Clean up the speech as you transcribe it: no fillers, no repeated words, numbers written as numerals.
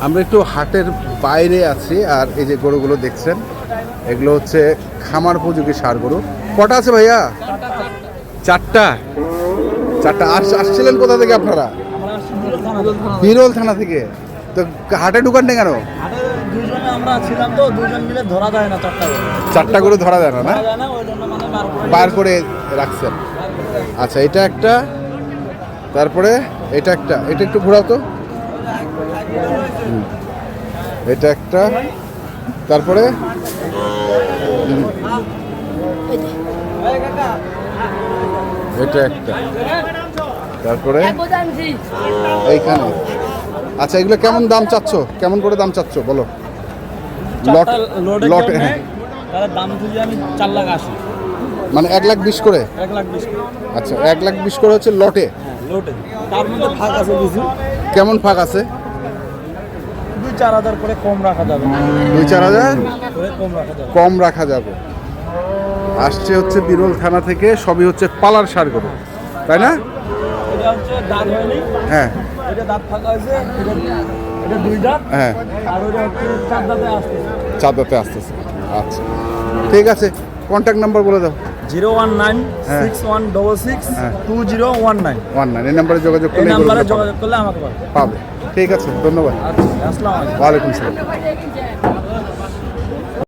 আমরা একটু হাটের বাইরে আছি, আর এই যে গরুগুলো দেখছেন এগুলো হচ্ছে খামার উপযোগী ষাঁড় গরু। কটা আছে ভাইয়া? চারটা। আসছিলেন কোথা থেকে আপনারা? বিরল থানা থেকে। তো হাটে ঢুকান না কেন? আমরা ছিলাম তো, দুজন মিলে ধরা যায় না চারটা গরু ধরা যায় না, না বার করে রাখছেন। আচ্ছা, এটা একটা, তারপরে এটা একটা, এটা একটু ঘোরাও তো। এটা একটা, তারপরে এটা একটা, তারপরে এইখানে। আচ্ছা, এগুলো কেমন দাম চাচ্ছ? কেমন করে দাম চাচ্ছ বলো? লটে, হ্যাঁ। দাম যদি আমি 4,80,000, মানে 1,20,000 করে। 1,20,000। আচ্ছা, 1,20,000 করে হচ্ছে লটে। লোটে তার মধ্যে ভাগ আছে কিছু। কেমন ফাঁক আছে? 2-4 হাজার করে কম রাখা যাবে। 2-4 হাজার করে কম রাখা যাবে। কম রাখা যাবে। আসছে হচ্ছে বিরল থানা থেকে, সবই হচ্ছে পালার ষাঁড় গরু, তাই না? এটা হচ্ছে দাঁত হয়নি। হ্যাঁ, এটা দাঁত ফাঁকা হয়েছে, এটা 2 দাঁত। হ্যাঁ, আর ওটা হচ্ছে 4 দাঁতে আসতেছে। 4 দাঁতে আসতেছে। আচ্ছা, ঠিক আছে। কন্ট্যাক্ট নাম্বার বলে দাও। 01961662019। 19 এই নাম্বারে যোগাযোগ এই করলে নাম্বারে যোগাযোগ করলে আমাকে পাবে। পাবে। ঠিক আছে, ধন্যবাদ। আচ্ছা, আসসালামু আলাইকুম। ওয়ালাইকুম আসসালাম।